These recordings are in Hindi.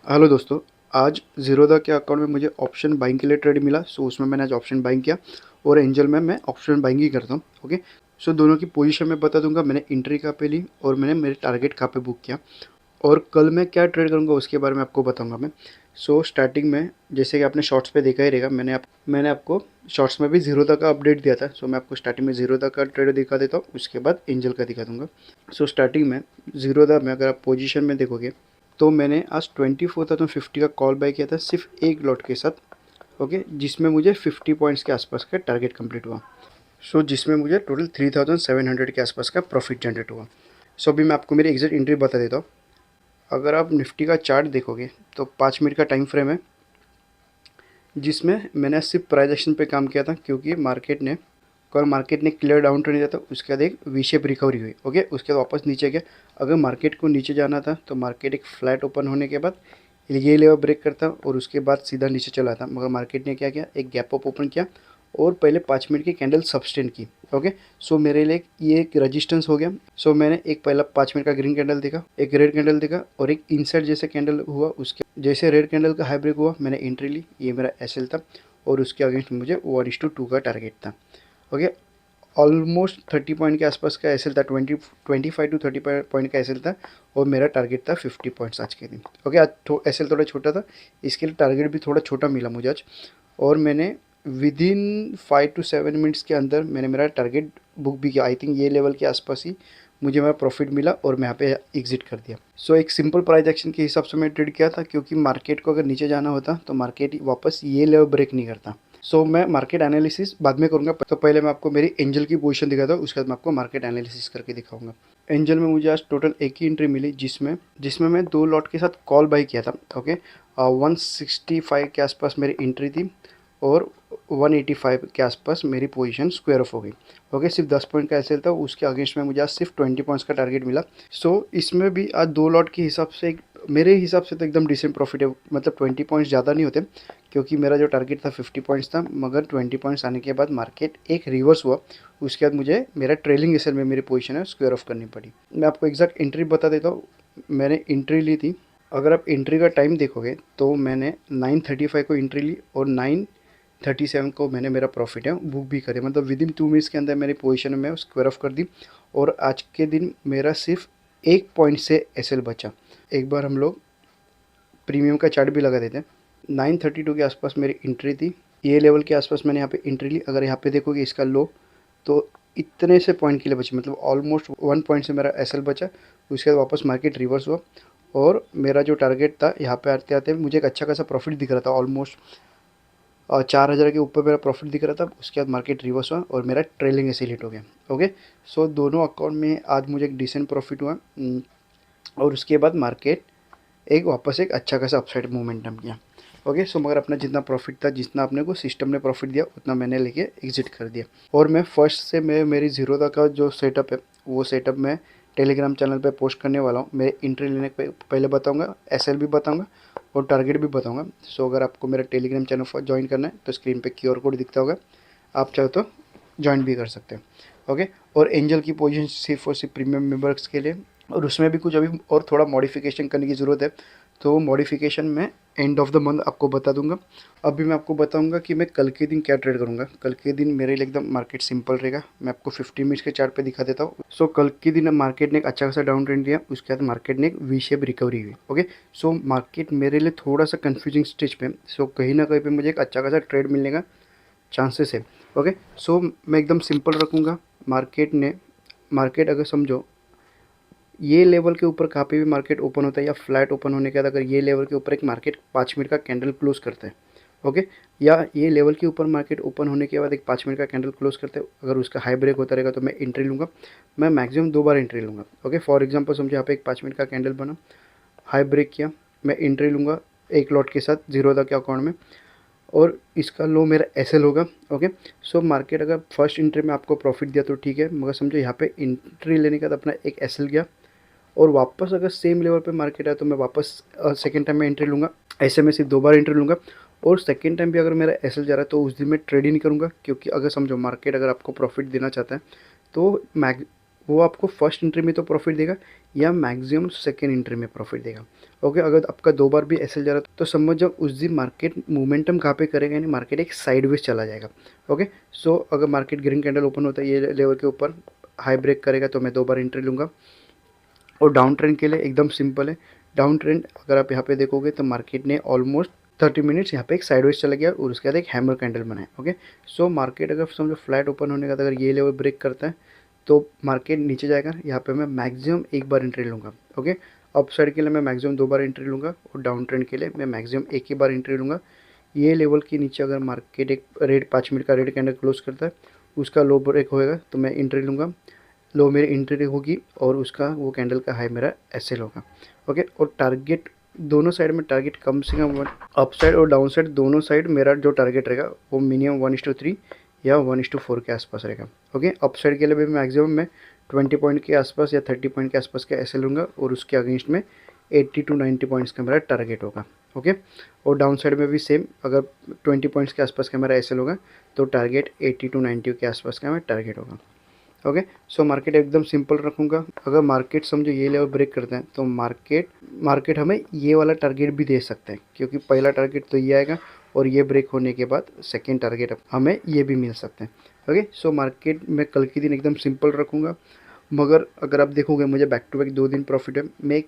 हेलो दोस्तों, आज ज़ीरोधा के अकाउंट में मुझे ऑप्शन बाइंग के लिए ट्रेड मिला। सो उसमें मैंने आज ऑप्शन बाइंग किया और एंजल में मैं ऑप्शन बाइंग ही करता हूँ। ओके, सो दोनों की पोजीशन मैं बता दूंगा, मैंने एंट्री कहाँ पे ली और मैंने मेरे टारगेट कहाँ पे बुक किया और कल मैं क्या ट्रेड करूँगा उसके बारे में आपको बताऊँगा मैं। सो स्टार्टिंग में जैसे कि आपने शॉर्ट्स पे देखा ही रहेगा, मैंने आपको शॉर्ट्स में भी ज़ीरोधा का अपडेट दिया था। सो मैं आपको स्टार्टिंग में ज़ीरोधा का ट्रेड दिखा देता हूँ, उसके बाद एंजल का दिखा दूँगा। सो स्टार्टिंग में ज़ीरोधा में अगर आप पोजीशन में देखोगे तो मैंने आज 24,050 का कॉल बाय किया था सिर्फ एक लॉट के साथ। ओके, जिसमें मुझे 50 पॉइंट्स के आसपास का टारगेट कंप्लीट हुआ। सो जिसमें मुझे टोटल 3,700 के आसपास का प्रॉफिट जनरेट हुआ। सो अभी मैं आपको मेरी एग्जैक्ट एंट्री बता देता हूँ। अगर आप निफ्टी का चार्ट देखोगे तो 5 मिनट का टाइम फ्रेम है, जिसमें मैंने सिर्फ प्राइस एक्शन पे काम किया था क्योंकि मार्केट ने क्लियर डाउन ट्रेंड दिया था। उसके बाद एक वी शेप रिकवरी हुई। ओके, उसके बाद वापस नीचे गया। अगर मार्केट को नीचे जाना था तो मार्केट एक फ्लैट ओपन होने के बाद ये लेवल ब्रेक करता और उसके बाद सीधा नीचे चला था, मगर मार्केट ने क्या किया, एक गैप अप ओपन किया और पहले 5 मिनट की कैंडल सब्सटेंड की। ओके, सो मेरे लिए ये एक रजिस्टेंस हो गया। सो मैंने एक पहला 5 मिनट का ग्रीन कैंडल देखा, एक रेड कैंडल देखा और एक इनसाइड जैसे कैंडल हुआ। उसके जैसे रेड कैंडल का हाई ब्रेक हुआ मैंने एंट्री ली, ये मेरा एसएल था और उसके अगेंस्ट मुझे 1:2 का टारगेट था। ओके, ऑलमोस्ट 30 पॉइंट के आसपास का एसएल था, 25 to 30 पॉइंट का एसएल था और मेरा टारगेट था 50 पॉइंट्स आज के दिन। ओके, आज एसएल थोड़ा छोटा था, इसके लिए टारगेट भी थोड़ा छोटा मिला मुझे आज। और मैंने विद इन 5 to 7 मिनट्स के अंदर मैंने मेरा टारगेट बुक भी किया। आई थिंक ये लेवल के आसपास ही मुझे मेरा प्रॉफिट मिला और मैं यहाँ पे एग्जिट कर दिया। सो एक सिंपल प्राइस एक्शन के हिसाब से मैं ट्रेड किया था, क्योंकि मार्केट को अगर नीचे जाना होता तो मार्केट वापस ये लेवल ब्रेक नहीं करता। सो मैं मार्केट एनालिसिस बाद में करूँगा, तो पहले मैं आपको मेरी एंजल की पोजीशन दिखाता हूँ, उसके बाद मैं आपको मार्केट एनालिसिस करके दिखाऊंगा। एंजल में मुझे आज टोटल एक ही एंट्री मिली, जिसमें जिसमें मैं 2 लॉट के साथ कॉल बाई किया था। ओके, 165 के आसपास मेरी एंट्री थी और 185 के आसपास मेरी पोजीशन स्क्वायर ऑफ हो गई। ओके, सिर्फ 10 पॉइंट का एसएल था, उसके अगेंस्ट में मुझे आज सिर्फ 20 पॉइंट्स का टारगेट मिला। सो इसमें भी आज 2 लॉट के हिसाब से मेरे हिसाब से तो एकदम डिसेंट प्रॉफिट है। मतलब 20 पॉइंट्स ज़्यादा नहीं होते, क्योंकि मेरा जो टारगेट था 50 पॉइंट्स था, मगर 20 पॉइंट्स आने के बाद मार्केट एक रिवर्स हुआ। उसके बाद मुझे मेरा ट्रेलिंग एसएल में मेरी पोजीशन है स्क्वायर ऑफ करनी पड़ी। मैं आपको एग्जैक्ट एंट्री बता देता हूँ। मैंने एंट्री ली थी, अगर आप एंट्री का टाइम देखोगे तो मैंने 9:35 को एंट्री ली और 9:37 को मैंने मेरा प्रॉफिट है बुक भी करे। मतलब विद इन 2 मिनट्स के अंदर मेरी पोजीशन में स्क्वायर ऑफ कर दी और आज के दिन मेरा सिर्फ 1 पॉइंट से एसएल बचा। एक बार हम लोग प्रीमियम का चार्ट भी लगा देते हैं। 9:32 के आसपास मेरी एंट्री थी, ये लेवल के आसपास मैंने यहाँ पे एंट्री ली। अगर यहाँ पे देखोगे इसका लो, तो इतने से पॉइंट के लिए बचे, मतलब ऑलमोस्ट 1 पॉइंट से मेरा एसएल बचा। उसके बाद वापस मार्केट रिवर्स हुआ और मेरा जो टारगेट था, यहाँ पे आते आते मुझे एक अच्छा खासा प्रॉफिट दिख रहा था, ऑलमोस्ट 4,000 के ऊपर मेरा प्रॉफिट दिख रहा था। उसके बाद मार्केट रिवर्स हुआ और मेरा ट्रेलिंग एसएल हिट हो गया। ओके, सो दोनों अकाउंट में आज मुझे एक डिसेंट प्रॉफिट हुआ। और उसके बाद मार्केट वापस एक अच्छा खासा अपसाइड मोमेंटम किया। ओके, सो मगर अपना जितना प्रॉफिट था, जितना अपने को सिस्टम ने प्रॉफिट दिया, उतना मैंने लेके एग्जिट कर दिया। और मैं फर्स्ट से मेरी ज़ीरोधा का जो सेटअप है, वो सेटअप मैं टेलीग्राम चैनल पे पोस्ट करने वाला हूँ। मेरे एंट्री लेने के पहले बताऊँगा, एसएल भी बताऊँगा और टारगेट भी बताऊँगा। सो अगर आपको मेरा टेलीग्राम चैनल पर ज्वाइन करना है तो स्क्रीन पर QR कोड दिखता होगा, आप चाहो तो ज्वाइन भी कर सकते हैं। ओके, और एंजल की पोजीशन सिर्फ और सिर्फ प्रीमियम मेंबर्स के लिए, और उसमें भी कुछ अभी और थोड़ा मॉडिफिकेशन करने की ज़रूरत है। तो मॉडिफिकेशन मैं एंड ऑफ द मंथ आपको बता दूंगा। अभी मैं आपको बताऊंगा कि मैं कल के दिन क्या ट्रेड करूंगा। कल के दिन मेरे लिए एकदम मार्केट सिंपल रहेगा। मैं आपको 15 मिनट्स के चार्ट पे दिखा देता हूँ। सो कल के दिन मार्केट ने एक अच्छा खासा डाउन ट्रेंड दिया, उसके बाद मार्केट ने एक वी शेप रिकवरी हुई। ओके, सो मार्केट मेरे लिए थोड़ा सा कन्फ्यूजिंग स्टेज पे, सो कहीं ना कहीं पे मुझे एक अच्छा खासा ट्रेड मिलने का चांसेस है। ओके, सो मैं एकदम सिंपल रखूँगा। मार्केट अगर समझो ये लेवल के ऊपर कहाँ पे भी मार्केट ओपन होता है या फ्लैट ओपन होने के बाद अगर ये लेवल के ऊपर एक मार्केट 5 मिनट का कैंडल क्लोज करता है, ओके, या ये लेवल के ऊपर मार्केट ओपन होने के बाद एक 5 मिनट का कैंडल क्लोज करते हैं, अगर उसका हाई ब्रेक होता रहेगा तो मैं एंट्री लूँगा। मैं मैक्सिमम 2 बार एंट्री लूँगा। ओके, फॉर एग्जांपल समझो यहाँ पे एक 5 मिनट का कैंडल बना, हाई ब्रेक किया, मैं एंट्री लूँगा एक लॉट के साथ ज़ीरोधा के अकाउंट में और इसका लो मेरा एसएल होगा। ओके, सो मार्केट अगर फर्स्ट एंट्री में आपको प्रॉफिट दिया तो ठीक है, मगर समझो यहाँ पे एंट्री लेने के बाद अपना एक एसएल गया और वापस अगर सेम लेवल पे मार्केट आया तो मैं वापस सेकेंड टाइम में एंट्री लूँगा। ऐसे में सिर्फ 2 बार एंट्री लूँगा और सेकेंड टाइम भी अगर मेरा एसएल जा रहा है तो उस दिन मैं ट्रेड ही नहीं करूँगा, क्योंकि अगर समझो मार्केट अगर आपको प्रॉफिट देना चाहता है तो वो आपको फर्स्ट एंट्री में तो प्रॉफिट देगा या मैक्सिमम सेकेंड एंट्री में प्रॉफिट देगा। ओके, अगर आपका 2 बार भी एसएल जा रहा है तो समझ जाओ उस दिन मार्केट मोमेंटम कहाँ पे करेगा, यानी मार्केट एक साइडवेज चला जाएगा। ओके, सो अगर मार्केट ग्रीन कैंडल ओपन होता है ये लेवल के ऊपर हाई ब्रेक करेगा तो मैं 2 बार एंट्री लूँगा। और डाउन ट्रेंड के लिए एकदम सिंपल है, डाउन ट्रेंड अगर आप यहाँ पे देखोगे तो मार्केट ने ऑलमोस्ट 30 मिनट्स यहाँ पे एक साइडवेज चला गया और उसके बाद एक हैमर कैंडल बनाया। ओके, सो मार्केट अगर समझो फ्लैट ओपन होने का, तो अगर ये लेवल ब्रेक करता है तो मार्केट नीचे जाएगा। यहाँ पे मैं मैक्सिमम एक बार एंट्री लूँगा। ओके, अप साइड के लिए मैं मैक्सिमम 2 बार एंट्री लूँगा और डाउन ट्रेंड के लिए मैं मैक्सिमम एक ही बार एंट्री लूँगा। ये लेवल के नीचे अगर मार्केट एक रेड 5 मिनट का रेड कैंडल क्लोज करता है, उसका लो ब्रेक होएगा तो मैं एंट्री लूँगा, लो मेरी एंट्री होगी और उसका वो कैंडल का हाई मेरा एसएल होगा। ओके, और टारगेट दोनों साइड में टारगेट कम से कम अप साइड और डाउन साइड दोनों साइड मेरा जो टारगेट रहेगा वो मिनिमम 1:3 या 1:4 के आसपास रहेगा। ओके, अप साइड के लिए भी मैक्सिमम मैं 20 पॉइंट के आसपास या 30 पॉइंट के आसपास का एसएल लूँगा और उसके अगेंस्ट में 80 to 90 पॉइंट्स का मेरा टारगेट होगा। ओके, और डाउन साइड में भी सेम, अगर 20 पॉइंट्स के आसपास का मेरा एसएल होगा तो टारगेट 80 to 90 के आसपास का मेरा टारगेट होगा। ओके, सो मार्केट एकदम सिंपल रखूँगा। अगर मार्केट समझो ये लेवल ब्रेक करते हैं तो मार्केट हमें ये वाला टारगेट भी दे सकते हैं, क्योंकि पहला टारगेट तो ये आएगा और ये ब्रेक होने के बाद सेकेंड टारगेट हमें ये भी मिल सकते हैं। ओके, सो मार्केट में कल के दिन एकदम सिंपल रखूँगा। मगर अगर आप देखोगे मुझे बैक टू बैक 2 दिन प्रॉफिट है। मैं एक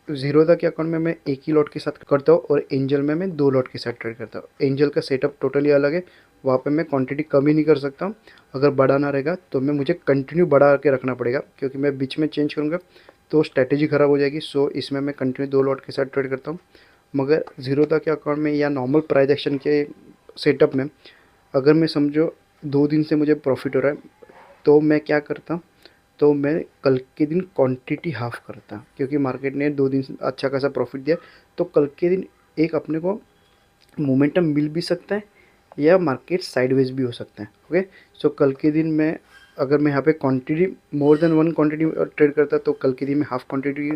ज़ीरोधा के अकाउंट में मैं एक ही लॉट के साथ करता हूँ और एंजल में मैं 2 लॉट के साथ ट्रेड करता हूँ। एंजल का सेटअप टोटली अलग है, वहाँ पे मैं क्वांटिटी कम ही नहीं कर सकता हूँ। अगर बढ़ाना रहेगा तो मुझे कंटिन्यू बढ़ा के रखना पड़ेगा, क्योंकि मैं बीच में चेंज करूँगा तो स्ट्रैटेजी ख़राब हो जाएगी। सो इसमें मैं कंटिन्यू 2 लॉट के साथ ट्रेड करता हूँ। मगर ज़ीरोधा के अकाउंट में या नॉर्मल प्राइस एक्शन के सेटअप में अगर मैं समझो 2 दिन से मुझे प्रॉफिट हो रहा है तो मैं क्या करता, तो मैं कल के दिन क्वांटिटी हाफ करता, क्योंकि मार्केट ने 2 दिन से अच्छा खासा प्रॉफिट दिया। तो कल के दिन एक अपने को मोमेंटम मिल भी सकता है या मार्केट साइडवेज भी हो सकता है। ओके, सो कल के दिन मैं अगर मैं यहाँ पे quantity more than 1 quantity trade करता तो कल के दिन मैं हाफ क्वांटिटी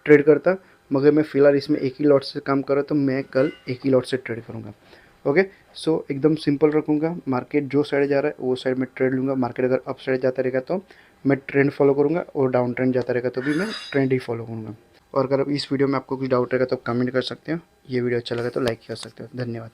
ट्रेड करता। मगर मैं फ़िलहाल इसमें एक ही लॉट से काम कर रहा तो मैं कल एक ही लॉट से ट्रेड करूँगा। ओके, सो एकदम सिंपल रखूँगा। मार्केट जो साइड जा रहा है वो साइड में ट्रेड लूँगा। मार्केट अगर अप साइड जाता रहेगा तो मैं ट्रेंड फॉलो करूँगा और डाउन ट्रेंड जाता रहेगा तो भी मैं ट्रेंड ही फॉलो करूँगा। और अगर इस वीडियो में आपको कुछ डाउट रहेगा तो कमेंट कर सकते हो। ये वीडियो अच्छा लगा तो लाइक कर सकते हो। धन्यवाद।